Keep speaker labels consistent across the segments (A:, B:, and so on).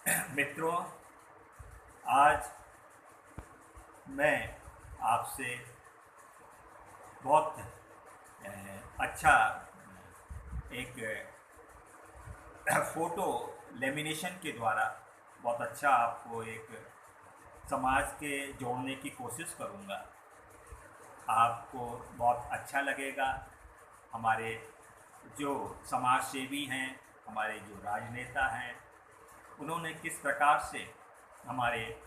A: मित्रों, आज मैं आपसे बहुत अच्छा एक फ़ोटो लेमिनेशन के द्वारा बहुत अच्छा आपको एक समाज के जोड़ने की कोशिश करूँगा। आपको बहुत अच्छा लगेगा। हमारे जो समाज सेवी हैं, हमारे जो राजनेता हैं, उन्होंने किस प्रकार से हमारे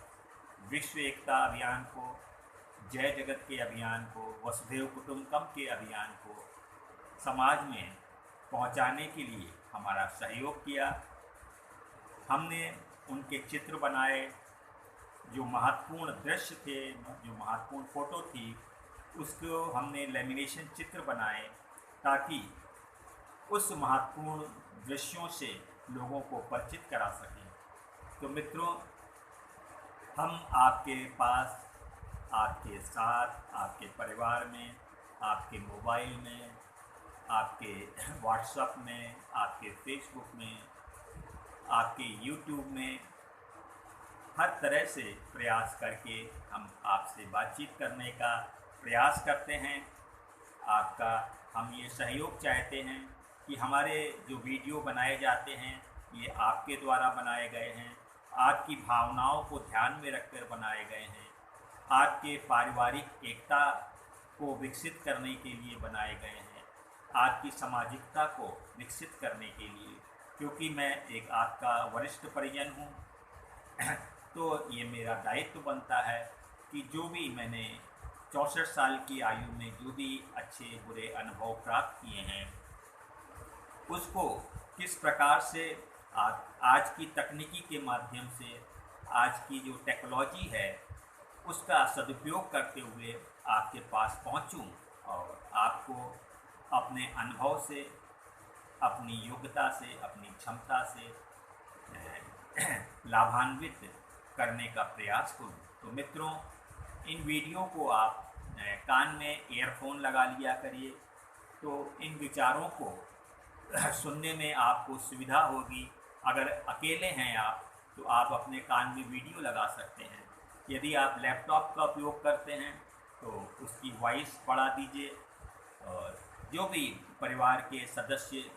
A: विश्व एकता अभियान को, जय जगत के अभियान को, वसुधैव कुटुंबकम के अभियान को समाज में पहुंचाने के लिए हमारा सहयोग किया। हमने उनके चित्र बनाए, जो महत्वपूर्ण दृश्य थे, जो महत्वपूर्ण फ़ोटो थी, उसको हमने लेमिनेशन चित्र बनाए ताकि उस महत्वपूर्ण दृश्यों से लोगों को परिचित करा सकें। तो मित्रों, हम आपके पास, आपके साथ, आपके परिवार में, आपके मोबाइल में, आपके व्हाट्सएप में, आपके फेसबुक में, आपके यूट्यूब में हर तरह से प्रयास करके हम आपसे बातचीत करने का प्रयास करते हैं। आपका हम ये सहयोग चाहते हैं कि हमारे जो वीडियो बनाए जाते हैं ये आपके द्वारा बनाए गए हैं, आपकी भावनाओं को ध्यान में रखकर बनाए गए हैं, आपके पारिवारिक एकता को विकसित करने के लिए बनाए गए हैं, आपकी सामाजिकता को विकसित करने के लिए। क्योंकि मैं एक आपका वरिष्ठ परिजन हूँ, तो ये मेरा दायित्व बनता है कि जो भी मैंने 64 साल की आयु में जो भी अच्छे बुरे अनुभव प्राप्त किए हैं, उसको किस प्रकार से आज की तकनीकी के माध्यम से, आज की जो टेक्नोलॉजी है, उसका सदुपयोग करते हुए आपके पास पहुंचूं और आपको अपने अनुभव से, अपनी योग्यता से, अपनी क्षमता से लाभान्वित करने का प्रयास करूं। तो मित्रों, इन वीडियो को आप कान में ईयरफोन लगा लिया करिए, तो इन विचारों को सुनने में आपको सुविधा होगी। अगर अकेले हैं आप, तो आप अपने कान में वीडियो लगा सकते हैं। यदि आप लैपटॉप का उपयोग करते हैं तो उसकी वॉइस बढ़ा दीजिए, और जो भी परिवार के सदस्य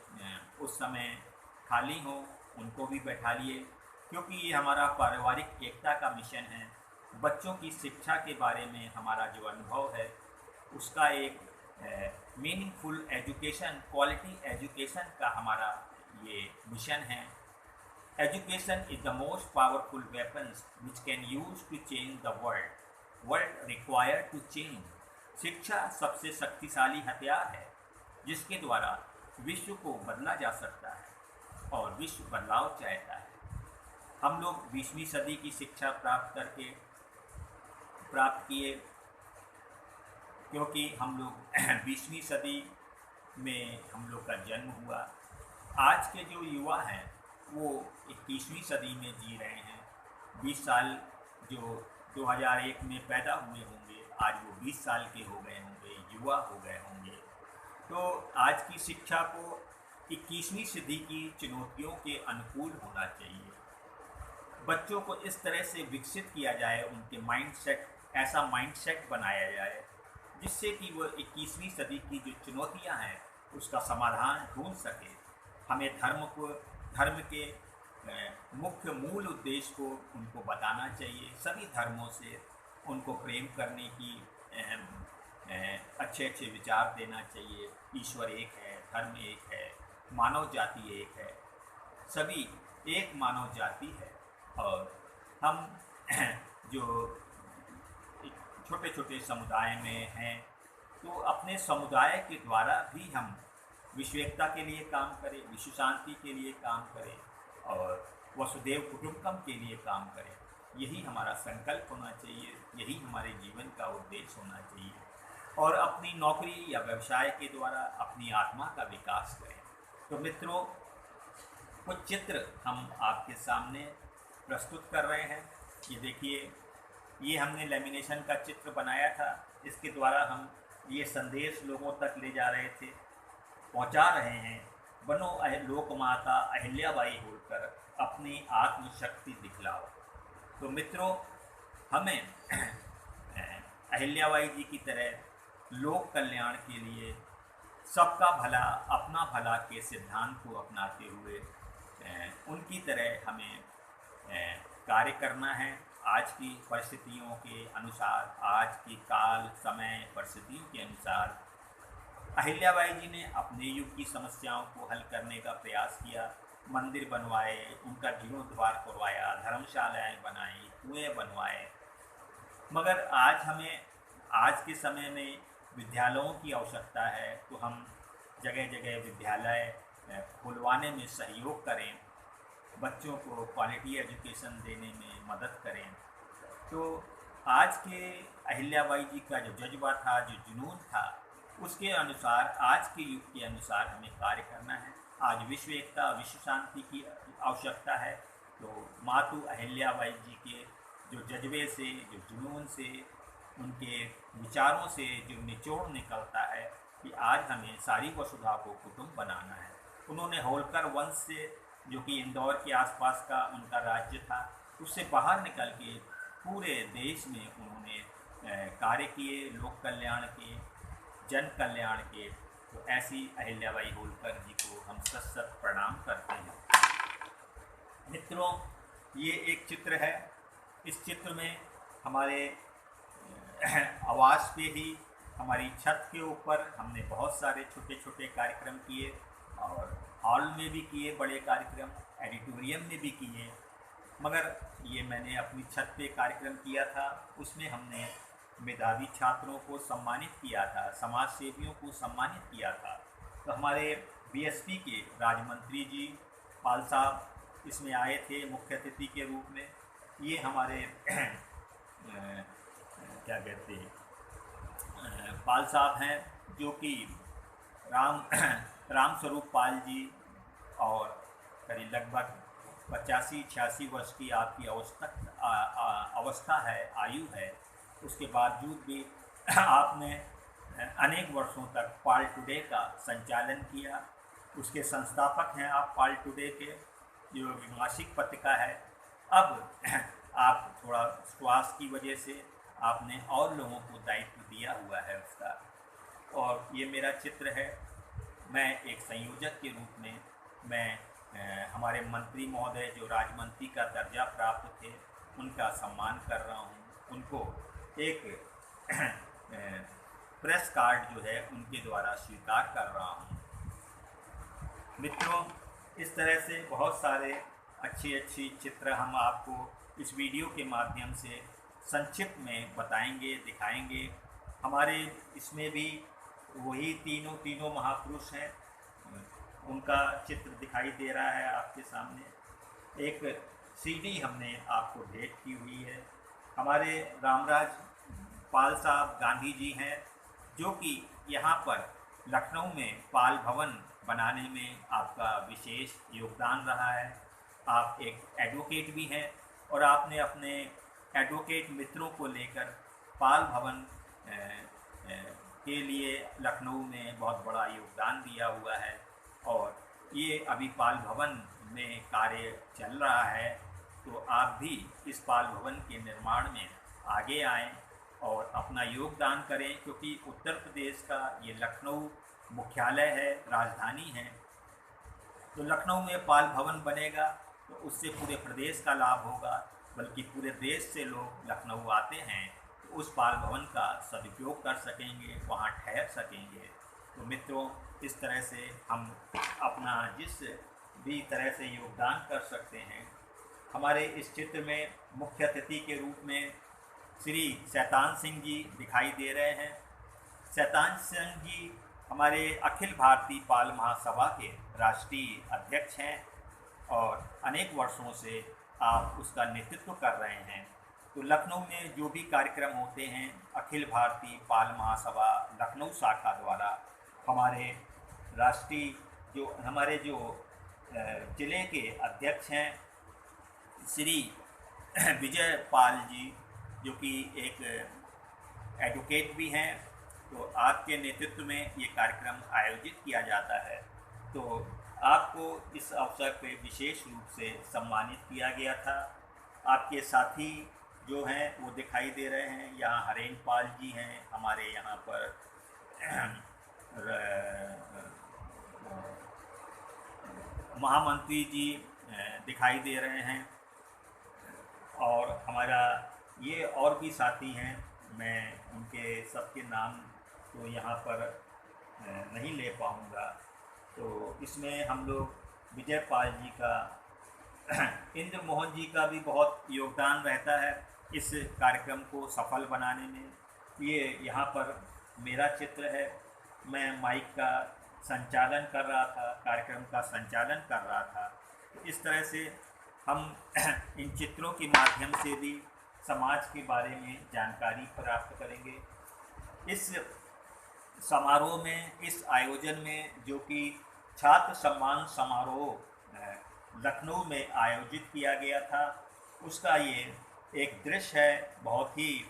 A: उस समय खाली हों उनको भी बैठा लिए, क्योंकि ये हमारा पारिवारिक एकता का मिशन है। बच्चों की शिक्षा के बारे में हमारा जो अनुभव है, उसका एक मीनिंगफुल एजुकेशन, क्वालिटी एजुकेशन का हमारा ये मिशन है। Education is the most powerful weapons which can use to change the world require to change. शिक्षा सबसे शक्तिशाली हथियार है जिसके द्वारा विश्व को बदला जा सकता है, और विश्व बदलाव चाहता है। हम लोग 20वीं सदी की शिक्षा प्राप्त किए, क्योंकि हम लोग 20वीं सदी में हम लोग का जन्म हुआ। आज के जो युवा हैं वो 21वीं सदी में जी रहे हैं। 20 साल जो 2001 में पैदा हुए होंगे, आज वो 20 साल के हो गए होंगे, युवा हो गए होंगे। तो आज की शिक्षा को 21वीं सदी की चुनौतियों के अनुकूल होना चाहिए। बच्चों को इस तरह से विकसित किया जाए, उनके माइंडसेट, ऐसा माइंडसेट बनाया जाए जिससे कि वो 21वीं सदी की जो चुनौतियां हैं उसका समाधान ढूंढ सके। हमें धर्म के मुख्य मूल उद्देश्य को उनको बताना चाहिए। सभी धर्मों से उनको प्रेम करने की, अच्छे अच्छे विचार देना चाहिए। ईश्वर एक है, धर्म एक है, मानव जाति एक है, सभी एक मानव जाति है। और हम जो छोटे छोटे समुदाय में हैं, तो अपने समुदाय के द्वारा भी हम विश्व एकता के लिए काम करें, विश्व शांति के लिए काम करें, और वसुधैव कुटुंबकम के लिए काम करें। यही हमारा संकल्प होना चाहिए, यही हमारे जीवन का उद्देश्य होना चाहिए। और अपनी नौकरी या व्यवसाय के द्वारा अपनी आत्मा का विकास करें। तो मित्रों, कुछ चित्र हम आपके सामने प्रस्तुत कर रहे हैं। ये देखिए, ये हमने लेमिनेशन का चित्र बनाया था। इसके द्वारा हम ये संदेश लोगों तक ले जा रहे थे, पहुंचा रहे हैं। बनो लोक माता अहिल्याबाई होलकर, अपनी आत्मशक्ति दिखलाओ। तो मित्रों, हमें अहिल्याबाई जी की तरह लोक कल्याण के लिए सबका भला अपना भला के सिद्धांत को अपनाते हुए उनकी तरह हमें कार्य करना है। आज की परिस्थितियों के अनुसार, आज की काल समय परिस्थितियों के अनुसार अहिल्याबाई जी ने अपने युग की समस्याओं को हल करने का प्रयास किया। मंदिर बनवाए, उनका जीर्णोद्धार करवाया, धर्मशालाएं बनाई, कुएं बनवाए। मगर आज के समय में विद्यालयों की आवश्यकता है, तो हम जगह जगह विद्यालय खुलवाने में सहयोग करें, बच्चों को क्वालिटी एजुकेशन देने में मदद करें। तो आज के अहिल्याबाई जी का जो जज्बा था, जो जुनून था, उसके अनुसार आज के युग के अनुसार हमें कार्य करना है। आज विश्व एकता, विश्व शांति की आवश्यकता है। तो मातु अहिल्याबाई जी के जो जज्बे से, जो जुनून से, उनके विचारों से जो निचोड़ निकलता है कि आज हमें सारी वसुधा को कुटुंब बनाना है। उन्होंने होलकर वंश से, जो कि इंदौर के आसपास का उनका राज्य था, उससे बाहर निकल के पूरे देश में उन्होंने कार्य किए, लोक कल्याण के, जन कल्याण के। तो ऐसी अहिल्याबाई होलकर जी को हम सत सत प्रणाम करते हैं। मित्रों, ये एक चित्र है। इस चित्र में हमारे आवास पे ही, हमारी छत के ऊपर हमने बहुत सारे छोटे छोटे कार्यक्रम किए, और हॉल में भी किए बड़े कार्यक्रम, एडिटोरियम में भी किए। मगर ये मैंने अपनी छत पे कार्यक्रम किया था, उसमें हमने मेधावी छात्रों को सम्मानित किया था, समाज सेवियों को सम्मानित किया था। तो हमारे बीएसपी के राज्यमंत्री जी पाल साहब इसमें आए थे मुख्य अतिथि के रूप में। ये हमारे क्या कहते हैं, पाल साहब हैं, जो कि राम स्वरूप पाल जी, और करीब लगभग 85-86 वर्ष की आपकी अवस्था है, आयु है। उसके बावजूद भी आपने अनेक वर्षों तक पाल टुडे का संचालन किया। उसके संस्थापक हैं आप पाल टुडे के, जो मासिक पत्रिका है। अब आप थोड़ा स्वास्थ्य की वजह से आपने और लोगों को दायित्व दिया हुआ है उसका। और ये मेरा चित्र है। मैं एक संयोजक के रूप में मैं हमारे मंत्री महोदय जो राज्यमंत्री का दर्जा प्राप्त थे, उनका सम्मान कर रहा हूँ। उनको एक प्रेस कार्ड जो है उनके द्वारा स्वीकार कर रहा हूँ। मित्रों, इस तरह से बहुत सारे अच्छी चित्र हम आपको इस वीडियो के माध्यम से संक्षिप्त में बताएंगे, दिखाएंगे। हमारे इसमें भी वही तीनों महापुरुष हैं, उनका चित्र दिखाई दे रहा है आपके सामने। एक सीडी हमने आपको भेंट की हुई है। हमारे रामराज पाल साहब गांधी जी हैं, जो कि यहाँ पर लखनऊ में पाल भवन बनाने में आपका विशेष योगदान रहा है। आप एक एडवोकेट भी हैं, और आपने अपने एडवोकेट मित्रों को लेकर पाल भवन के लिए लखनऊ में बहुत बड़ा योगदान दिया हुआ है। और ये अभी पाल भवन में कार्य चल रहा है। तो आप भी इस पाल भवन के निर्माण में आगे आएं और अपना योगदान करें, क्योंकि उत्तर प्रदेश का ये लखनऊ मुख्यालय है, राजधानी है। तो लखनऊ में पाल भवन बनेगा तो उससे पूरे प्रदेश का लाभ होगा, बल्कि पूरे देश से लोग लखनऊ आते हैं तो उस पाल भवन का सदुपयोग कर सकेंगे, वहाँ ठहर सकेंगे। तो मित्रों, इस तरह से हम अपना जिस भी तरह से योगदान कर सकते हैं। हमारे इस चित्र में मुख्य अतिथि के रूप में श्री शैतान सिंह जी दिखाई दे रहे हैं। शैतान सिंह जी हमारे अखिल भारतीय पाल महासभा के राष्ट्रीय अध्यक्ष हैं, और अनेक वर्षों से आप उसका नेतृत्व कर रहे हैं। तो लखनऊ में जो भी कार्यक्रम होते हैं, अखिल भारतीय पाल महासभा लखनऊ शाखा द्वारा हमारे राष्ट्रीय हमारे जिले के अध्यक्ष हैं श्री विजय पाल जी, जो कि एक एडवोकेट भी हैं। तो आपके नेतृत्व में ये कार्यक्रम आयोजित किया जाता है। तो आपको इस अवसर पे विशेष रूप से सम्मानित किया गया था। आपके साथी जो हैं वो दिखाई दे रहे हैं। यहाँ हरेन पाल जी हैं, हमारे यहाँ पर महामंत्री जी दिखाई दे रहे हैं। और हमारा ये और भी साथी हैं, मैं उनके सबके नाम तो यहाँ पर नहीं ले पाऊँगा। तो इसमें हम लोग विजय पाल जी का इंद्र मोहन जी का भी बहुत योगदान रहता है इस कार्यक्रम को सफल बनाने में। ये यहाँ पर मेरा चित्र है, मैं माइक का संचालन कर रहा था, कार्यक्रम का संचालन कर रहा था। तो इस तरह से हम इन चित्रों के माध्यम से भी समाज के बारे में जानकारी प्राप्त करेंगे। इस समारोह में, इस आयोजन में, जो कि छात्र सम्मान समारोह लखनऊ में आयोजित किया गया था, उसका ये एक दृश्य है। बहुत ही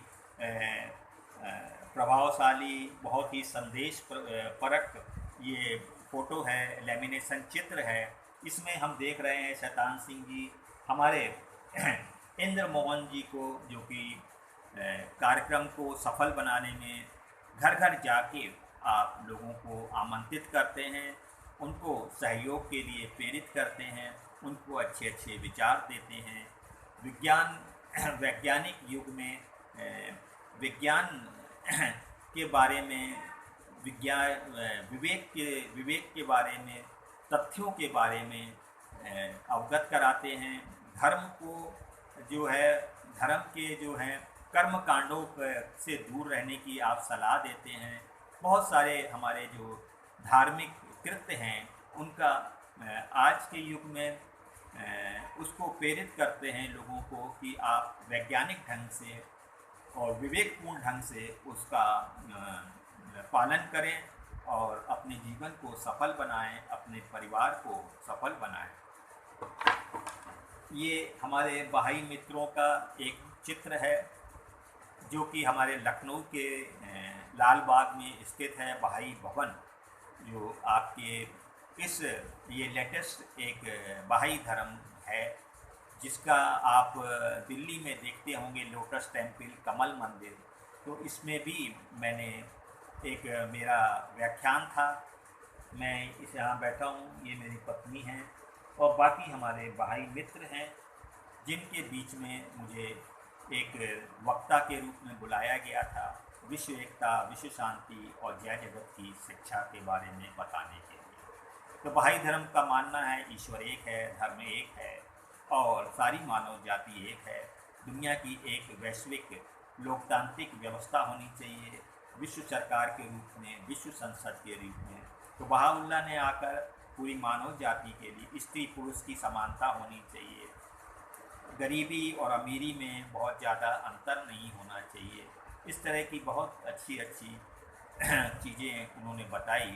A: प्रभावशाली, बहुत ही संदेश परक ये फ़ोटो है, लेमिनेशन चित्र है। इसमें हम देख रहे हैं शैतान सिंह जी हमारे इंद्र मोहन जी को, जो कि कार्यक्रम को सफल बनाने में घर घर जाके आप लोगों को आमंत्रित करते हैं, उनको सहयोग के लिए प्रेरित करते हैं, उनको अच्छे अच्छे विचार देते हैं। वैज्ञानिक युग में विज्ञान के बारे में, विवेक के बारे में, तथ्यों के बारे में अवगत कराते हैं। धर्म को जो है, धर्म के जो हैं कर्म कांडों से दूर रहने की आप सलाह देते हैं। बहुत सारे हमारे जो धार्मिक कृत्य हैं उनका आज के युग में उसको प्रेरित करते हैं लोगों को कि आप वैज्ञानिक ढंग से और विवेकपूर्ण ढंग से उसका पालन करें और अपने जीवन को सफल बनाएं, अपने परिवार को सफल बनाएं। ये हमारे बहाई मित्रों का एक चित्र है, जो कि हमारे लखनऊ के लाल बाग में स्थित है बहाई भवन, जो आपके ये लेटेस्ट एक बहाई धर्म है, जिसका आप दिल्ली में देखते होंगे लोटस टेम्पल, कमल मंदिर। तो इसमें भी मैंने एक मेरा व्याख्यान था, मैं इस यहाँ बैठा हूँ, ये मेरी पत्नी है और बाकी हमारे भाई मित्र हैं, जिनके बीच में मुझे एक वक्ता के रूप में बुलाया गया था विश्व एकता, विश्व शांति और जय जगत की शिक्षा के बारे में बताने के लिए। तो बहाई धर्म का मानना है ईश्वर एक है, धर्म एक है और सारी मानव जाति एक है। दुनिया की एक वैश्विक लोकतांत्रिक व्यवस्था होनी चाहिए, विश्व सरकार के रूप में, विश्व संसद के रूप में। तो बहाउल्लाह ने आकर पूरी मानव जाति के लिए स्त्री पुरुष की समानता होनी चाहिए, गरीबी और अमीरी में बहुत ज़्यादा अंतर नहीं होना चाहिए। इस तरह की बहुत अच्छी अच्छी चीज़ें उन्होंने बताई।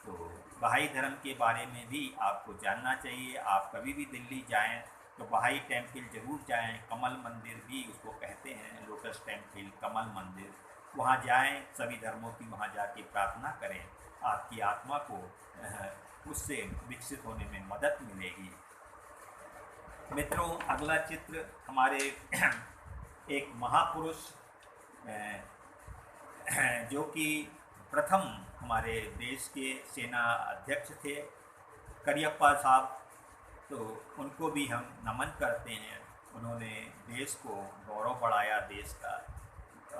A: तो बहाई धर्म के बारे में भी आपको जानना चाहिए। आप कभी भी दिल्ली जाएं तो बहाई टेम्पल ज़रूर जाएं। कमल मंदिर भी उसको कहते हैं, लोटस टेम्पल, कमल मंदिर। वहाँ जाएं, सभी धर्मों की वहाँ जाके प्रार्थना करें, आपकी आत्मा को उससे विकसित होने में मदद मिलेगी। मित्रों, अगला चित्र हमारे एक महापुरुष जो कि प्रथम हमारे देश के सेना अध्यक्ष थे, करियप्पा साहब, तो उनको भी हम नमन करते हैं। उन्होंने देश को गौरव बढ़ाया, देश का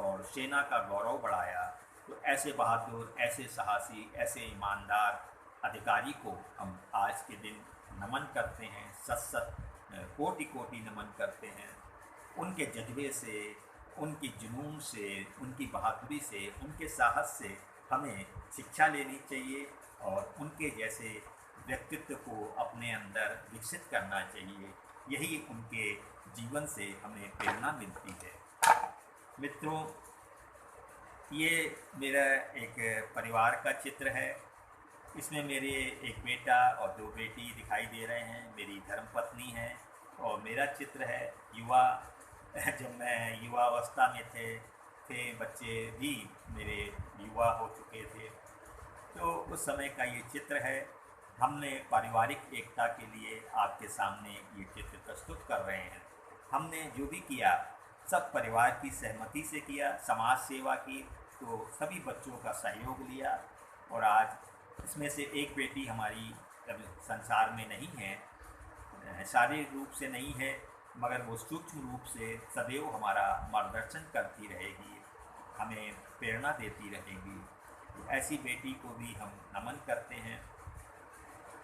A: और सेना का गौरव बढ़ाया। तो ऐसे बहादुर, ऐसे साहसी, ऐसे ईमानदार अधिकारी को हम आज के दिन नमन करते हैं, सत कोटि कोटि नमन करते हैं। उनके जज्बे से, उनकी जुनून से, उनकी बहादुरी से, उनके साहस से हमें शिक्षा लेनी चाहिए और उनके जैसे व्यक्तित्व को अपने अंदर विकसित करना चाहिए। यही उनके जीवन से हमें प्रेरणा मिलती है। मित्रों, ये मेरा एक परिवार का चित्र है। इसमें मेरे एक बेटा और 2 बेटी दिखाई दे रहे हैं, मेरी धर्मपत्नी है और मेरा चित्र है युवा। जब मैं युवावस्था में थे बच्चे भी मेरे युवा हो चुके थे, तो उस समय का ये चित्र है। हमने पारिवारिक एकता के लिए आपके सामने ये चित्र प्रस्तुत कर रहे हैं। हमने जो भी किया सब परिवार की सहमति से किया, समाज सेवा की, तो सभी बच्चों का सहयोग लिया और आज इसमें से एक बेटी हमारी अब संसार में नहीं है, शारीरिक रूप से नहीं है, मगर वो सूक्ष्म रूप से सदैव हमारा मार्गदर्शन करती रहेगी, हमें प्रेरणा देती रहेगी। तो ऐसी बेटी को भी हम नमन करते हैं।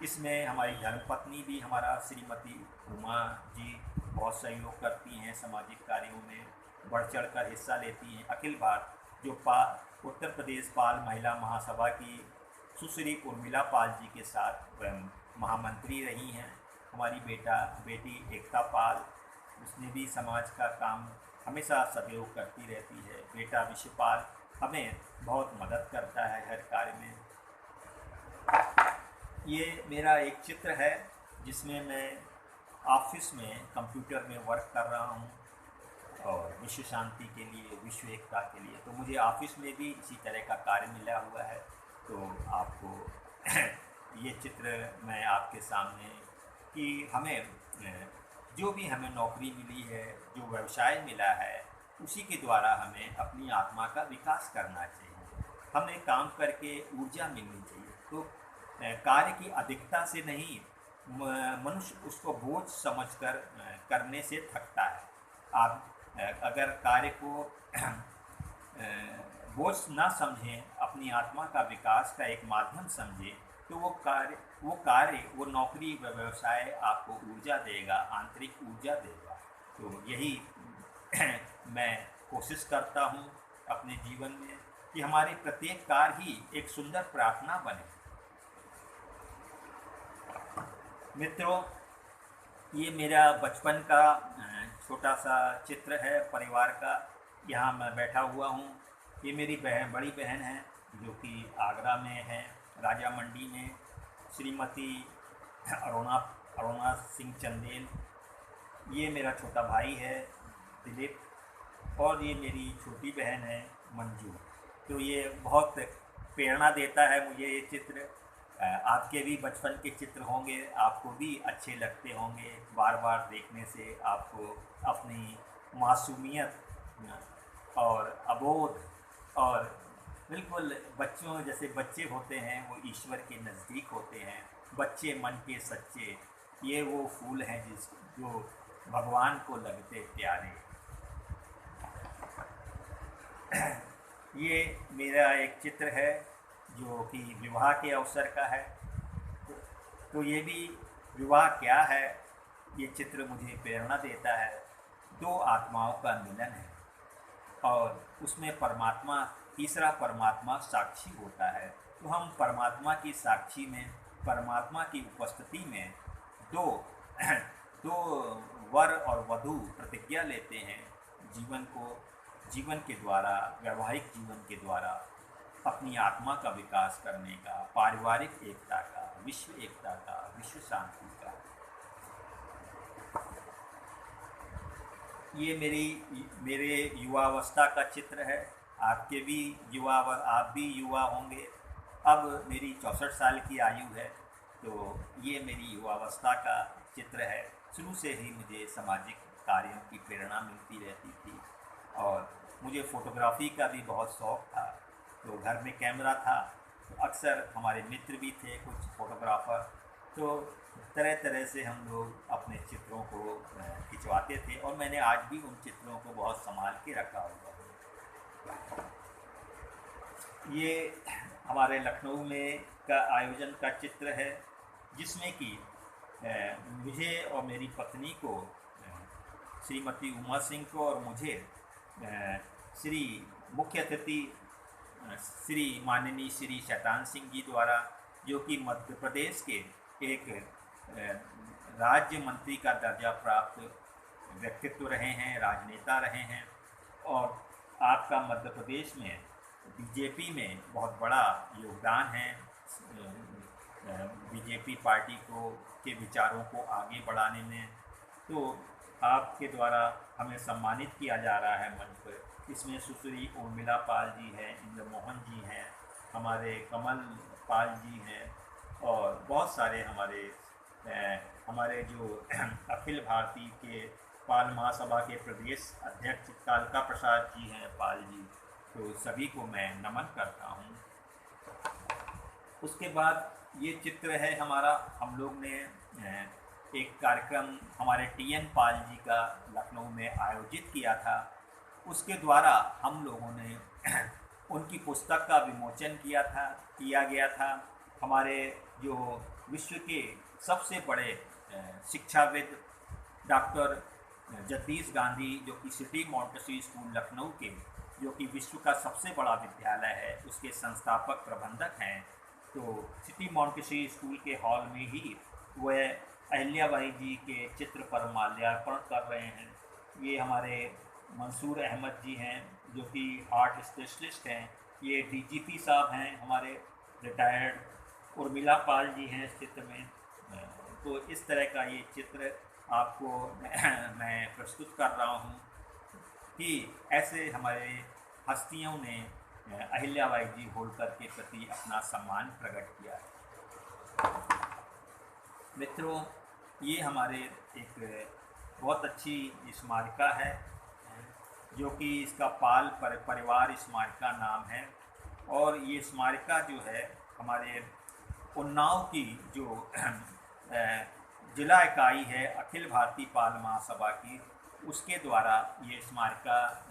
A: इसमें हमारी धर्मपत्नी भी हमारा श्रीमती उमा जी बहुत सहयोग करती हैं, सामाजिक कार्यों में बढ़ चढ़ कर हिस्सा लेती हैं। अखिल भारत जो उत्तर प्रदेश पाल महिला महासभा की सुश्री उर्मिला पाल जी के साथ महामंत्री रही हैं। हमारी बेटी एकता पाल, उसने भी समाज का काम हमेशा सहयोग करती रहती है। बेटा विश्वपाल हमें बहुत मदद करता है हर कार्य में। ये मेरा एक चित्र है जिसमें मैं ऑफिस में कंप्यूटर में वर्क कर रहा हूँ और विश्व शांति के लिए, विश्व एकता के लिए। तो मुझे ऑफिस में भी इसी तरह का कार्य मिला हुआ है। तो आपको ये चित्र मैं आपके सामने कि हमें जो भी हमें नौकरी मिली है, जो व्यवसाय मिला है, उसी के द्वारा हमें अपनी आत्मा का विकास करना चाहिए। हमें काम करके ऊर्जा मिलनी चाहिए। तो कार्य की अधिकता से नहीं, मनुष्य उसको बोझ समझकर करने से थकता है। आप अगर कार्य को बोझ ना समझें, अपनी आत्मा का विकास का एक माध्यम समझें, तो वो नौकरी व व्यवसाय आपको ऊर्जा देगा, आंतरिक ऊर्जा देगा। तो यही मैं कोशिश करता हूँ अपने जीवन में कि हमारे प्रत्येक कार्य ही एक सुंदर प्रार्थना बने। मित्रों, ये मेरा बचपन का छोटा सा चित्र है परिवार का। यहाँ मैं बैठा हुआ हूँ। ये मेरी बड़ी बहन है जो कि आगरा में है, राजा मंडी में, श्रीमती अरुणा सिंह चंदेल। ये मेरा छोटा भाई है दिलीप, और ये मेरी छोटी बहन है मंजू। तो ये बहुत प्रेरणा देता है मुझे ये चित्र। आपके भी बचपन के चित्र होंगे, आपको भी अच्छे लगते होंगे। बार बार देखने से आपको अपनी मासूमियत और अबोध और बिल्कुल बच्चों जैसे बच्चे होते हैं, वो ईश्वर के नज़दीक होते हैं। बच्चे मन के सच्चे, ये वो फूल हैं जो भगवान को लगते प्यारे। ये मेरा एक चित्र है जो कि विवाह के अवसर का है। तो ये भी विवाह क्या है, ये चित्र मुझे प्रेरणा देता है। दो आत्माओं का मिलन है और उसमें परमात्मा, तीसरा परमात्मा साक्षी होता है। तो हम परमात्मा की साक्षी में, परमात्मा की उपस्थिति में दो वर और वधू प्रतिज्ञा लेते हैं जीवन के द्वारा, वैवाहिक जीवन के द्वारा अपनी आत्मा का विकास करने का, पारिवारिक एकता का, विश्व एकता का, विश्व शांति का। ये मेरे युवावस्था का चित्र है। आप भी युवा होंगे। अब मेरी 64 साल की आयु है। तो ये मेरी युवावस्था का चित्र है। शुरू से ही मुझे सामाजिक कार्यों की प्रेरणा मिलती रहती थी और मुझे फ़ोटोग्राफ़ी का भी बहुत शौक़ था। तो घर में कैमरा था, तो अक्सर हमारे मित्र भी थे कुछ फ़ोटोग्राफ़र, तो तरह तरह से हम लोग अपने चित्रों को खिंचवाते थे और मैंने आज भी उन चित्रों को बहुत संभाल के रखा हुआ है। ये हमारे लखनऊ में का आयोजन का चित्र है जिसमें कि मुझे और मेरी पत्नी को, श्रीमती उमा सिंह को और मुझे श्री मुख्य अतिथि श्री माननीय श्री शैतान सिंह जी द्वारा, जो कि मध्य प्रदेश के एक राज्य मंत्री का दर्जा प्राप्त व्यक्तित्व रहे हैं, राजनेता रहे हैं, और आपका मध्य प्रदेश में बीजेपी में बहुत बड़ा योगदान है। बीजेपी पार्टी के विचारों को आगे बढ़ाने में, तो आपके द्वारा हमें सम्मानित किया जा रहा है मंच पर। इसमें सुश्री उर्मिला पाल जी हैं, इंद्र मोहन जी हैं, हमारे कमल पाल जी हैं, और बहुत सारे हमारे जो अखिल भारतीय के पाल महासभा के प्रदेश अध्यक्ष कालका प्रसाद जी हैं, पाल जी, तो सभी को मैं नमन करता हूँ। उसके बाद ये चित्र है हमारा, हम लोग ने एक कार्यक्रम हमारे टी.एन. पाल जी का लखनऊ में आयोजित किया था। उसके द्वारा हम लोगों ने उनकी पुस्तक का विमोचन किया गया था। हमारे जो विश्व के सबसे बड़े शिक्षाविद डॉक्टर जगदीश गांधी, जो कि सिटी मॉन्टेसरी स्कूल लखनऊ के, जो कि विश्व का सबसे बड़ा विद्यालय है, उसके संस्थापक प्रबंधक हैं। तो सिटी मॉन्टेसरी स्कूल के हॉल में ही वह अहिल्याबाई जी के चित्र पर माल्यार्पण कर रहे हैं। ये हमारे मंसूर अहमद जी हैं, जो कि हार्ट स्पेशलिस्ट हैं। ये डीजीपी साहब हैं हमारे रिटायर्ड। उर्मिला पाल जी हैं इस चित्र में। तो इस तरह का ये चित्र आपको मैं प्रस्तुत कर रहा हूँ कि ऐसे हमारे हस्तियों ने अहिल्याबाई जी होलकर के प्रति अपना सम्मान प्रकट किया है। मित्रों, ये हमारे एक बहुत अच्छी स्मारिका है, जो कि इसका पाल परिवार स्मारिका नाम है। और ये स्मारिका जो है हमारे उन्नाव की जो जिला इकाई है अखिल भारतीय पाल महासभा की, उसके द्वारा ये स्मारिका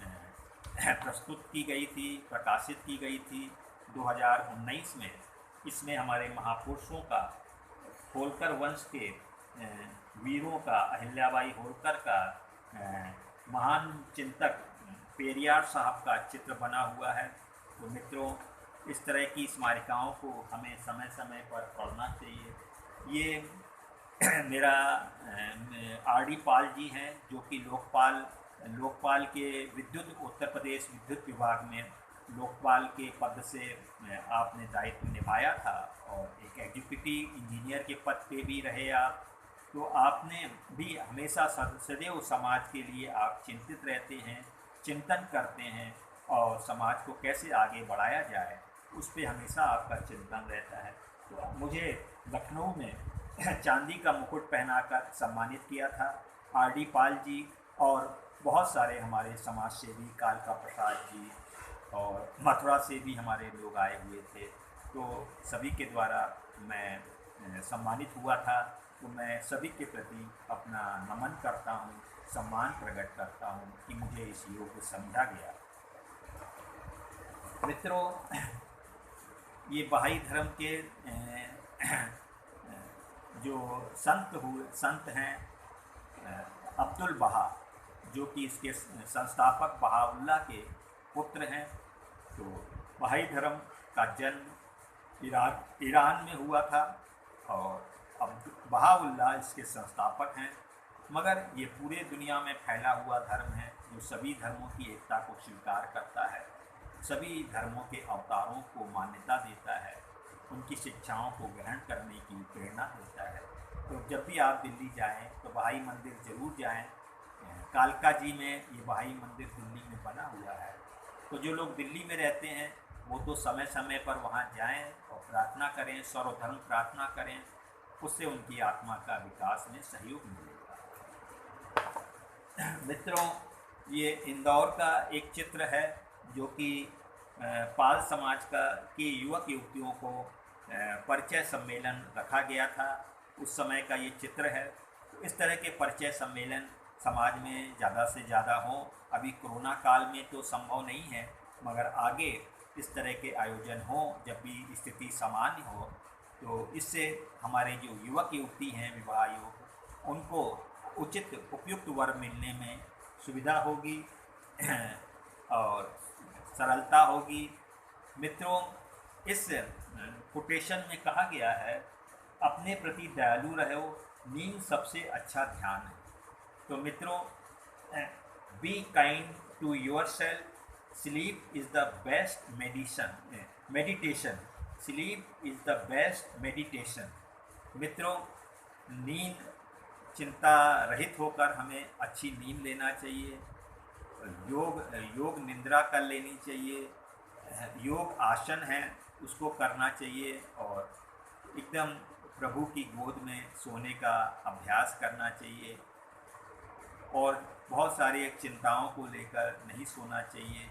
A: प्रस्तुत की गई थी, प्रकाशित की गई थी 2019 में। इसमें हमारे महापुरुषों का, होलकर वंश के वीरों का, अहिल्याबाई होलकर का, महान चिंतक पेरियार साहब का चित्र बना हुआ है। तो मित्रों, इस तरह की स्मारिकाओं को हमें समय समय पर पढ़ना चाहिए। ये मेरा आर.डी. पाल जी हैं, जो कि लोकपाल के उत्तर प्रदेश विद्युत विभाग में लोकपाल के पद से आपने दायित्व निभाया था, और एक एग्जीक्यूटिव इंजीनियर के पद पे भी रहे आप। तो आपने भी हमेशा सदैव समाज के लिए आप चिंतित रहते हैं, चिंतन करते हैं, और समाज को कैसे आगे बढ़ाया जाए उस पर हमेशा आपका चिंतन रहता है। तो मुझे लखनऊ में चांदी का मुकुट पहनाकर सम्मानित किया था आर.डी. पाल जी, और बहुत सारे हमारे समाज सेवी कालका प्रसाद जी, और मथुरा से भी हमारे लोग आए हुए थे। तो सभी के द्वारा मैं सम्मानित हुआ था। तो मैं सभी के प्रति अपना नमन करता हूँ, सम्मान प्रकट करता हूँ कि मुझे इस योग को समझा गया। मित्रों, ये बहाई धर्म के जो संत हैं अब्दुल बहा, जो कि इसके संस्थापक बहाउल्लाह के पुत्र हैं। तो बहाई धर्म का जन्म ईरान में हुआ था, और अब बहाउल्लाह इसके संस्थापक हैं। मगर ये पूरे दुनिया में फैला हुआ धर्म है, जो सभी धर्मों की एकता को स्वीकार करता है, सभी धर्मों के अवतारों को मान्यता देता है, उनकी शिक्षाओं को ग्रहण करने की प्रेरणा देता है। तो जब भी आप दिल्ली जाएं तो बहाई मंदिर ज़रूर जाएं। कालका जी में ये बहाई मंदिर दिल्ली में बना हुआ है। तो जो लोग दिल्ली में रहते हैं वो तो समय समय पर वहाँ जाएं और प्रार्थना करें, सर्वधर्म प्रार्थना करें, उससे उनकी आत्मा का विकास में सहयोग मिलेगा। मित्रों, ये इंदौर का एक चित्र है, जो कि पाल समाज के युवक युवतियों को परिचय सम्मेलन रखा गया था, उस समय का ये चित्र है। तो इस तरह के परिचय सम्मेलन समाज में ज़्यादा से ज़्यादा हों। अभी कोरोना काल में तो संभव नहीं है, मगर आगे इस तरह के आयोजन हों जब भी स्थिति सामान्य हो, तो इससे हमारे जो युवक युवती हैं, विवाह युवक, उनको उचित उपयुक्त वर मिलने में सुविधा होगी और सरलता होगी। मित्रों, इस कोटेशन में कहा गया है, अपने प्रति दयालु रहो, नींद सबसे अच्छा ध्यान है। तो मित्रों, be kind to yourself, sleep is the best meditation, sleep is the best meditation. मित्रों, नींद, चिंता रहित होकर हमें अच्छी नींद लेना चाहिए। योग निद्रा कर लेनी चाहिए। योग आसन है उसको करना चाहिए, और एकदम प्रभु की गोद में सोने का अभ्यास करना चाहिए और बहुत सारी चिंताओं को लेकर नहीं सोना चाहिए।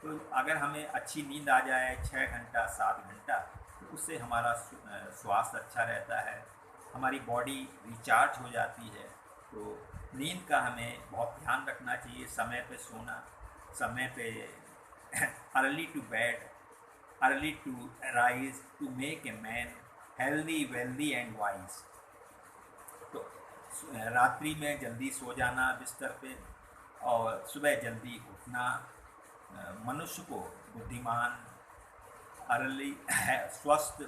A: तो अगर हमें अच्छी नींद आ जाए 6 घंटा 7 घंटा, तो उससे हमारा स्वास्थ्य अच्छा रहता है, हमारी बॉडी रिचार्ज हो जाती है। तो नींद का हमें बहुत ध्यान रखना चाहिए, समय पे सोना, समय पे early to bed, early to rise to make a man healthy wealthy and wise. तो रात्रि में जल्दी सो जाना बिस्तर पे और सुबह जल्दी उठना मनुष्य को बुद्धिमान, अर्ली स्वस्थ,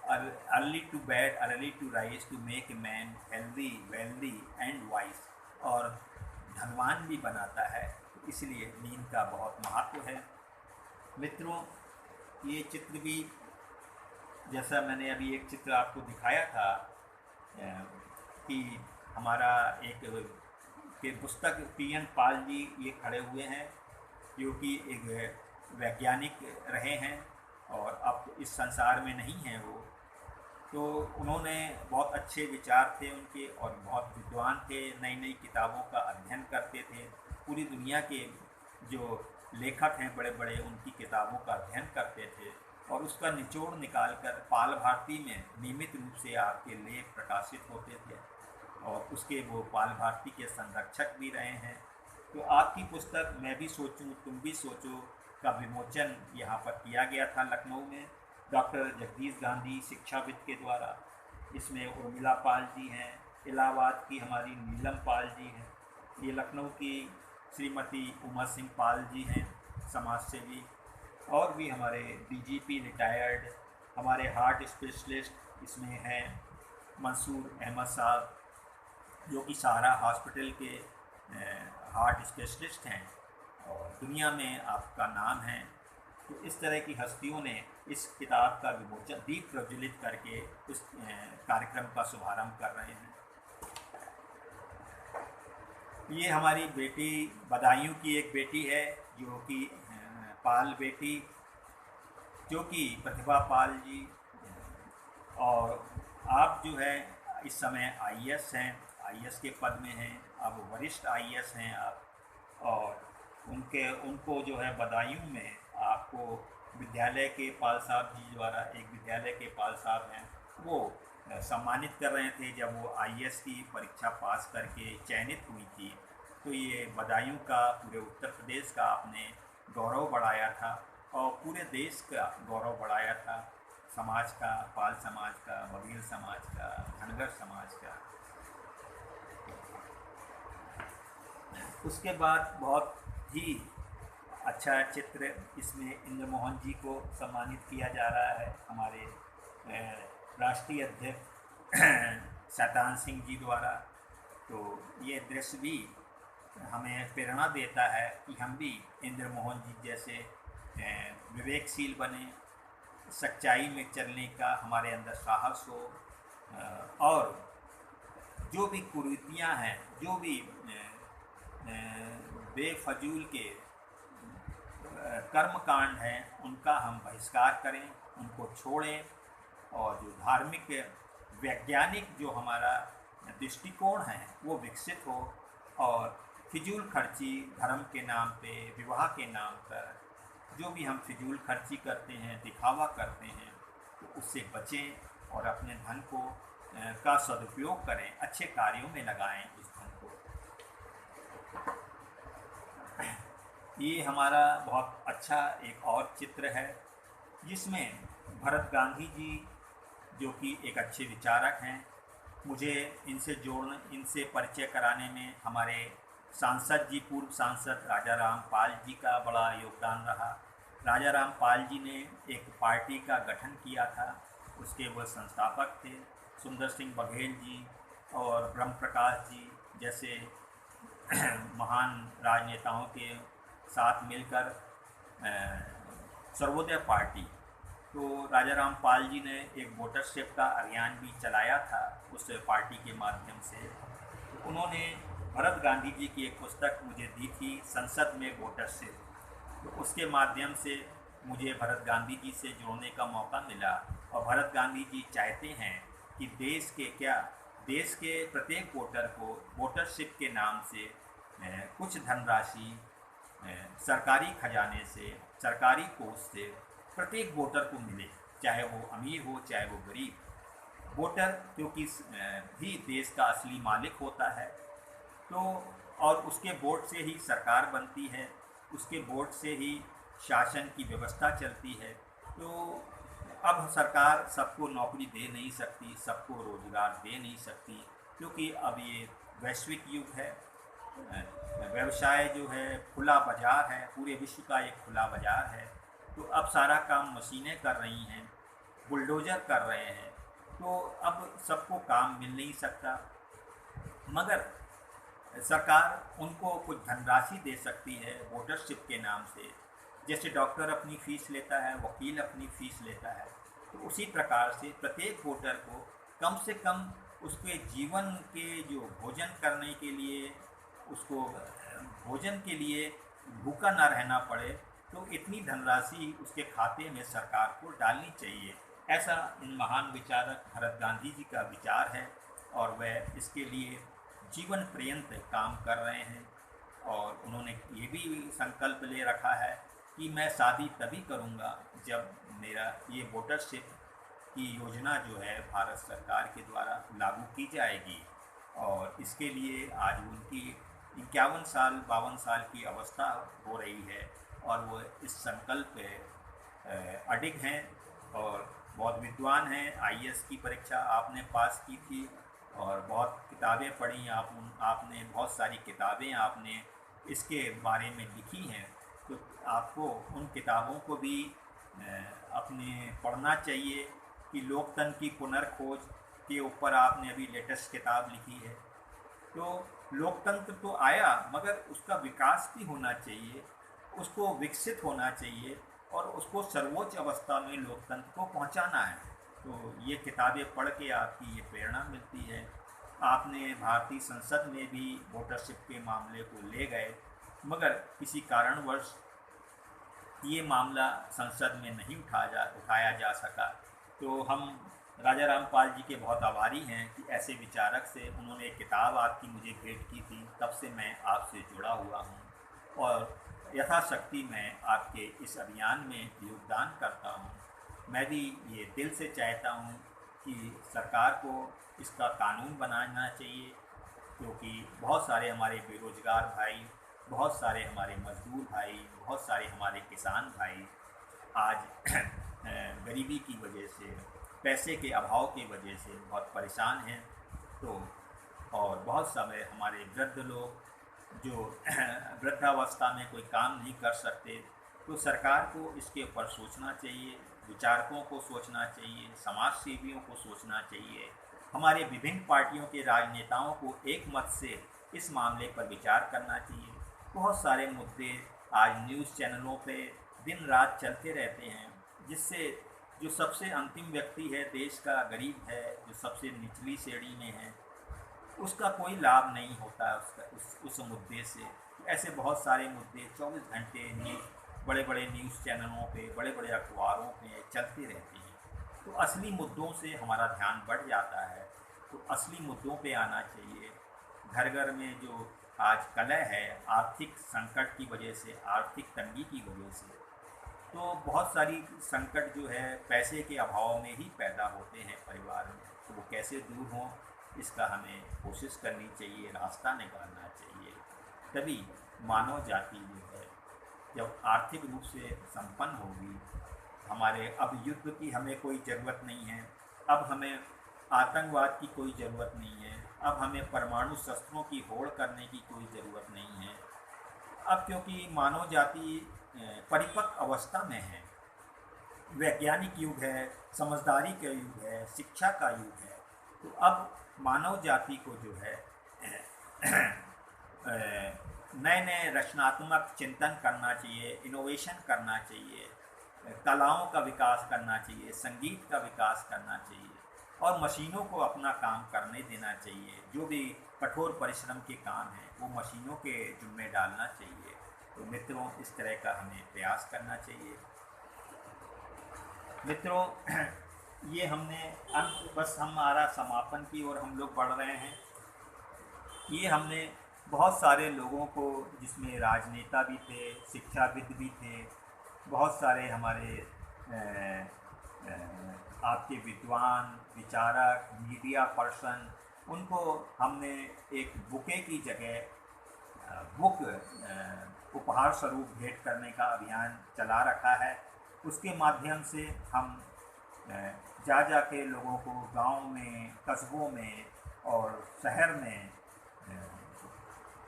A: early to bed early to rise to make a man healthy wealthy and wise, और धनवान भी बनाता है। इसलिए नींद का बहुत महत्व है। मित्रों, ये चित्र भी, जैसा मैंने अभी एक चित्र आपको दिखाया था कि हमारा एक के पुस्तक पी.एन. पाल जी ये खड़े हुए हैं, जो कि एक वैज्ञानिक रहे हैं और अब इस संसार में नहीं हैं वो। तो उन्होंने बहुत अच्छे विचार थे उनके और बहुत विद्वान थे, नई नई किताबों का अध्ययन करते थे। पूरी दुनिया के जो लेखक हैं बड़े बड़े, उनकी किताबों का अध्ययन करते थे और उसका निचोड़ निकालकर पाल भारती में नियमित रूप से आपके लेख प्रकाशित होते थे और उसके वो पाल भारती के संरक्षक भी रहे हैं। तो आपकी पुस्तक मैं भी सोचूं तुम भी सोचो का विमोचन यहाँ पर किया गया था लखनऊ में डॉक्टर जगदीश गांधी शिक्षाविद के द्वारा। इसमें उर्मिला पाल जी हैं, इलाहाबाद की हमारी नीलम पाल जी हैं, ये लखनऊ की श्रीमती उमा सिंह पाल जी हैं समाजसेवी, और भी हमारे डीजीपी रिटायर्ड, हमारे हार्ट स्पेशलिस्ट इसमें हैं मंसूर अहमद साहब, जो कि सहारा हॉस्पिटल के हार्ट स्पेशलिस्ट हैं और दुनिया में आपका नाम है। तो इस तरह की हस्तियों ने इस किताब का विमोचन दीप प्रज्वलित करके उस कार्यक्रम का शुभारंभ कर रहे हैं। ये हमारी बेटी, बदायूं की एक बेटी है, जो कि पाल बेटी, जो कि प्रतिभा पाल जी, और आप जो है इस समय आईएएस हैं, आईएएस के पद में हैं, अब वरिष्ठ आईएएस हैं आप, और उनको जो है बदायूं में आपको विद्यालय के पाल साहब जी द्वारा, एक विद्यालय के पाल साहब हैं, वो सम्मानित कर रहे थे जब वो आईएएस की परीक्षा पास करके चयनित हुई थी। तो ये बदायूं का, पूरे उत्तर प्रदेश का आपने गौरव बढ़ाया था और पूरे देश का गौरव बढ़ाया था, समाज का, पाल समाज का, बघेल समाज का, धनगर समाज का। उसके बाद बहुत ही अच्छा चित्र इसमें इंद्र मोहन जी को सम्मानित किया जा रहा है, हमारे राष्ट्रीय अध्यक्ष शैतान सिंह जी द्वारा। तो ये दृश्य भी हमें प्रेरणा देता है कि हम भी इंद्र मोहन जी जैसे विवेकशील बने, सच्चाई में चलने का हमारे अंदर साहस हो और जो भी कुरीतियाँ हैं, जो भी बेफजूल के कर्मकांड हैं, उनका हम बहिष्कार करें, उनको छोड़ें, और जो धार्मिक वैज्ञानिक जो हमारा दृष्टिकोण है वो विकसित हो, और फिजूल खर्ची धर्म के नाम पे, विवाह के नाम पर जो भी हम फिजूल खर्ची करते हैं, दिखावा करते हैं, तो उससे बचें और अपने धन को का सदुपयोग करें, अच्छे कार्यों में लगाएं इस धन को। ये हमारा बहुत अच्छा एक और चित्र है जिसमें भरत गांधी जी, जो कि एक अच्छे विचारक हैं, मुझे इनसे परिचय कराने में हमारे सांसद जी, पूर्व सांसद राजा राम पाल जी का बड़ा योगदान रहा। राजा राम पाल जी ने एक पार्टी का गठन किया था, उसके वह संस्थापक थे। सुंदर सिंह बघेल जी और ब्रह्म प्रकाश जी जैसे महान राजनेताओं के साथ मिलकर सर्वोदय पार्टी, तो राजा राम पाल जी ने एक वोटरशिप का अभियान भी चलाया था उस पार्टी के माध्यम से। तो उन्होंने भरत गांधी जी की एक पुस्तक मुझे दी थी, संसद में वोटरशिप। तो उसके माध्यम से मुझे भरत गांधी जी से जोड़ने का मौका मिला और भरत गांधी जी चाहते हैं कि देश के प्रत्येक वोटर को वोटरशिप के नाम से कुछ धनराशि सरकारी खजाने से, सरकारी कोष से प्रत्येक वोटर को मिले, चाहे वो अमीर हो चाहे वो गरीब। वोटर क्योंकि भी देश का असली मालिक होता है, तो और उसके वोट से ही सरकार बनती है, उसके वोट से ही शासन की व्यवस्था चलती है। तो अब सरकार सबको नौकरी दे नहीं सकती, सबको रोजगार दे नहीं सकती, क्योंकि अब ये वैश्विक युग है। व्यवसाय जो है खुला बाजार है, पूरे विश्व का एक खुला बाजार है। तो अब सारा काम मशीनें कर रही हैं, बुलडोजर कर रहे हैं, तो अब सबको काम मिल नहीं सकता। मगर सरकार उनको कुछ धनराशि दे सकती है वोटरशिप के नाम से। जैसे डॉक्टर अपनी फ़ीस लेता है, वकील अपनी फ़ीस लेता है, तो उसी प्रकार से प्रत्येक वोटर को कम से कम उसके जीवन के जो भोजन करने के लिए, उसको भोजन के लिए भूखा ना रहना पड़े, तो इतनी धनराशि उसके खाते में सरकार को डालनी चाहिए। ऐसा इन महान विचारक भरत गांधी जी का विचार है और वह इसके लिए जीवन पर्यंत काम कर रहे हैं। और उन्होंने ये भी संकल्प ले रखा है कि मैं शादी तभी करूंगा जब मेरा ये वोटरशिप की योजना जो है भारत सरकार के द्वारा लागू की जाएगी। और इसके लिए आज उनकी 52 साल की अवस्था हो रही है और वो इस संकल्प पे अडिग हैं और बहुत विद्वान हैं। आईएएस की परीक्षा आपने पास की थी और बहुत किताबें पढ़ी, आपने बहुत सारी किताबें आपने इसके बारे में लिखी हैं, तो आपको उन किताबों को भी अपने पढ़ना चाहिए। कि लोकतंत्र की पुनर्खोज के ऊपर आपने अभी लेटेस्ट किताब लिखी है। तो लोकतंत्र तो आया, मगर उसका विकास भी होना चाहिए, उसको विकसित होना चाहिए और उसको सर्वोच्च अवस्था में लोकतंत्र को पहुंचाना है। तो ये किताबें पढ़ के आपकी ये प्रेरणा मिलती है। आपने भारतीय संसद में भी वोटरशिप के मामले को ले गए, मगर किसी कारणवश ये मामला संसद में नहीं उठाया जा सका। तो हम राजा रामपाल जी के बहुत आभारी हैं कि ऐसे विचारक से उन्होंने एक किताब आपकी मुझे भेंट की थी, तब से मैं आपसे जुड़ा हुआ हूँ और यथाशक्ति मैं आपके इस अभियान में योगदान करता हूँ। मैं भी ये दिल से चाहता हूँ कि सरकार को इसका कानून बनाना चाहिए, क्योंकि बहुत सारे हमारे बेरोजगार भाई, बहुत सारे हमारे मजदूर भाई, बहुत सारे हमारे किसान भाई आज गरीबी की वजह से, पैसे के अभाव की वजह से बहुत परेशान हैं। तो और बहुत सारे हमारे वृद्ध लोग जो वृद्धावस्था में कोई काम नहीं कर सकते, तो सरकार को इसके ऊपर सोचना चाहिए, विचारकों को सोचना चाहिए, समाज सेवियों को सोचना चाहिए, हमारे विभिन्न पार्टियों के राजनेताओं को एक मत से इस मामले पर विचार करना चाहिए। बहुत सारे मुद्दे आज न्यूज़ चैनलों पे दिन रात चलते रहते हैं, जिससे जो सबसे अंतिम व्यक्ति है देश का, गरीब है, जो सबसे निचली श्रेणी में है, उसका कोई लाभ नहीं होता उस मुद्दे से। ऐसे बहुत सारे मुद्दे 24 घंटे बड़े बड़े न्यूज़ चैनलों पे, बड़े बड़े अखबारों पे चलते रहते हैं। तो असली मुद्दों से हमारा ध्यान बढ़ जाता है। तो असली मुद्दों पे आना चाहिए। घर घर में जो आज कलह है आर्थिक संकट की वजह से, आर्थिक तंगी की वजह से, तो बहुत सारी संकट जो है पैसे के अभाव में ही पैदा होते हैं परिवार में। तो वो कैसे दूर हों, इसका हमें कोशिश करनी चाहिए, रास्ता निकालना चाहिए। तभी मानव जाति जो है जब आर्थिक रूप से संपन्न होगी, हमारे अब युद्ध की हमें कोई ज़रूरत नहीं है, अब हमें आतंकवाद की कोई ज़रूरत नहीं है, अब हमें परमाणु शस्त्रों की होड़ करने की कोई ज़रूरत नहीं है। अब क्योंकि मानव जाति परिपक्व अवस्था में है, वैज्ञानिक युग है, समझदारी का युग है, शिक्षा का युग है, तो अब मानव जाति को जो है नए नए रचनात्मक चिंतन करना चाहिए, इनोवेशन करना चाहिए, कलाओं का विकास करना चाहिए, संगीत का विकास करना चाहिए और मशीनों को अपना काम करने देना चाहिए। जो भी कठोर परिश्रम के काम हैं वो मशीनों के जिम्मे डालना चाहिए। तो मित्रों, इस तरह का हमें प्रयास करना चाहिए। मित्रों, ये हमने अंत, बस हमारा समापन की ओर हम लोग बढ़ रहे हैं। ये हमने बहुत सारे लोगों को, जिसमें राजनेता भी थे, शिक्षाविद भी थे, बहुत सारे हमारे आपके विद्वान, विचारक, मीडिया पर्सन, उनको हमने एक बुके की जगह बुक उपहार स्वरूप भेंट करने का अभियान चला रखा है। उसके माध्यम से हम जा जा के लोगों को गांव में, कस्बों में और शहर में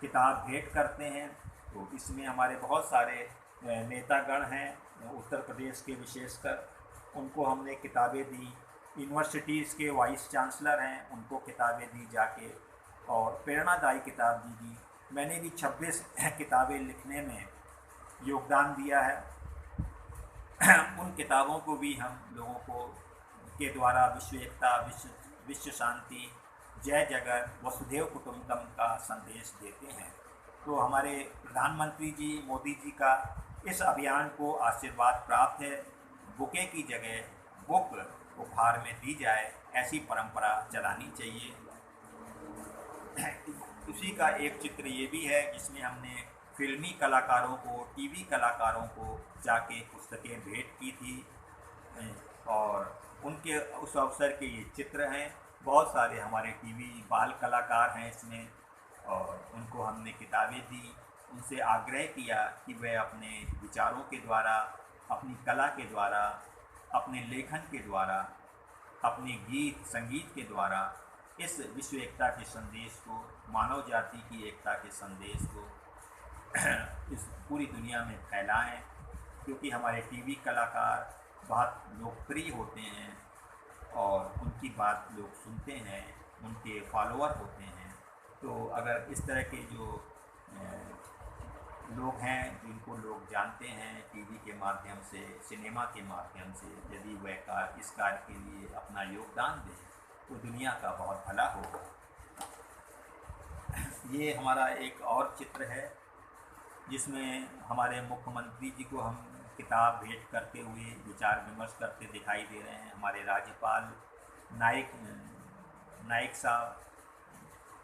A: किताब भेंट करते हैं। तो इसमें हमारे बहुत सारे नेतागण हैं उत्तर प्रदेश के, विशेषकर उनको हमने किताबें दी। यूनिवर्सिटीज़ के वाइस चांसलर हैं, उनको किताबें दी जाके, और प्रेरणादायी किताब दी गई। मैंने भी 26 किताबें लिखने में योगदान दिया है। उन किताबों को भी हम लोगों को के द्वारा विश्व एकता, विश्व शांति, जय जगत, वसुधैव कुटुंबकम का संदेश देते हैं। तो हमारे प्रधानमंत्री जी, मोदी जी का इस अभियान को आशीर्वाद प्राप्त है। बुके की जगह बुक उपहार में दी जाए, ऐसी परंपरा चलानी चाहिए। उसी का एक चित्र ये भी है जिसमें हमने फिल्मी कलाकारों को, टीवी कलाकारों को जाके पुस्तकें भेंट की थी, और उनके उस अवसर के ये चित्र हैं। बहुत सारे हमारे टीवी बाल कलाकार हैं इसमें, और उनको हमने किताबें दी। उनसे आग्रह किया कि वे अपने विचारों के द्वारा, अपनी कला के द्वारा, अपने लेखन के द्वारा, अपने गीत संगीत के द्वारा इस विश्व एकता के संदेश को, मानव जाति की एकता के संदेश को इस पूरी दुनिया में फैलाएं। क्योंकि हमारे टीवी कलाकार बहुत लोकप्रिय होते हैं और उनकी बात लोग सुनते हैं, उनके फॉलोअर होते हैं। तो अगर इस तरह के जो लोग हैं, जिनको लोग जानते हैं टीवी के माध्यम से, सिनेमा के माध्यम से, यदि वह इस कार्य के लिए अपना योगदान दें तो दुनिया का बहुत भला होगा। ये हमारा एक और चित्र है जिसमें हमारे मुख्यमंत्री जी को हम किताब भेंट करते हुए विचार विमर्श करते दिखाई दे रहे हैं। हमारे राज्यपाल नाइक साहब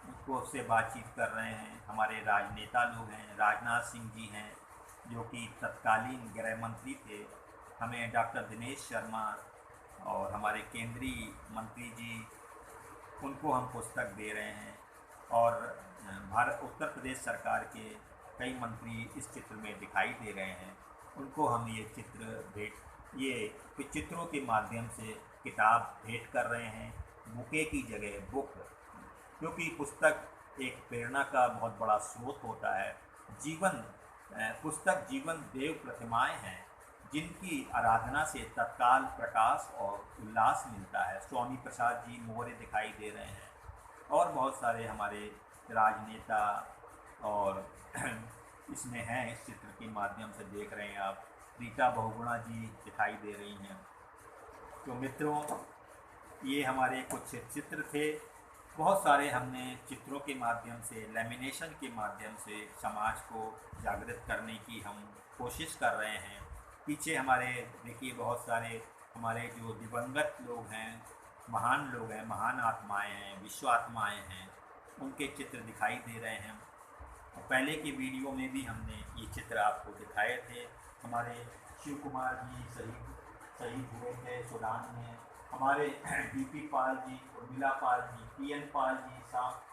A: उसको से बातचीत कर रहे हैं। हमारे राजनेता लोग हैं, राजनाथ सिंह जी हैं जो कि तत्कालीन गृह मंत्री थे। हमें डॉक्टर दिनेश शर्मा और हमारे केंद्रीय मंत्री जी, उनको हम पुस्तक दे रहे हैं। और उत्तर प्रदेश सरकार के कई मंत्री इस चित्र में दिखाई दे रहे हैं, उनको हम ये चित्रों के माध्यम से किताब भेंट कर रहे हैं, बुके की जगह बुक। क्योंकि पुस्तक एक प्रेरणा का बहुत बड़ा स्रोत होता है। पुस्तक जीवन देव प्रतिमाएं हैं जिनकी आराधना से तत्काल प्रकाश और उल्लास मिलता है। स्वामी प्रसाद जी मौर्य दिखाई दे रहे हैं, और बहुत सारे हमारे राजनेता और इसमें हैं, इस चित्र के माध्यम से देख रहे हैं आप। रीता बहुगुणा जी दिखाई दे रही हैं। तो मित्रों, ये हमारे कुछ चित्र थे। बहुत सारे हमने चित्रों के माध्यम से, लैमिनेशन के माध्यम से समाज को जागृत करने की हम कोशिश कर रहे हैं। पीछे हमारे देखिए बहुत सारे हमारे जो दिवंगत लोग हैं, महान लोग हैं, महान आत्माएं हैं, विश्व आत्माएं हैं, उनके चित्र दिखाई दे रहे हैं। पहले की वीडियो में भी हमने ये चित्र आपको दिखाए थे। हमारे शिव कुमार जी शहीद हुए थे सूडान में। हमारे डीपी पाल जी, उर्मिला पाल जी, पीएन पाल जी,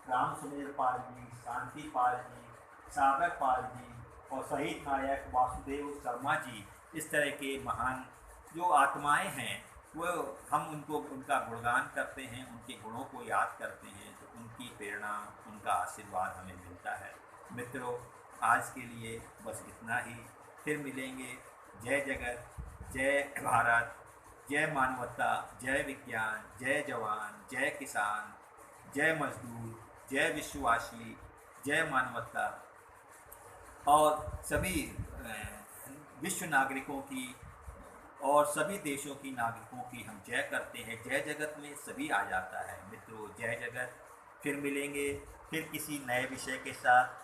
A: राम सुमेर पाल जी, शांति पाल जी, सागर पाल जी, और शहीद नायक वासुदेव शर्मा जी, इस तरह के महान जो आत्माएं हैं, वो हम उनका गुणगान करते हैं, उनके गुणों को याद करते हैं, तो उनकी प्रेरणा, उनका आशीर्वाद हमें मिलता है। मित्रों, आज के लिए बस इतना ही। फिर मिलेंगे। जय जगत, जय भारत, जय मानवता, जय विज्ञान, जय जवान, जय किसान, जय मजदूर, जय विश्ववासी, जय मानवता, और सभी विश्व नागरिकों की और सभी देशों की नागरिकों की हम जय करते हैं। जय जगत में सभी आ जाता है। मित्रों, जय जगत। फिर मिलेंगे, फिर किसी नए विषय के साथ।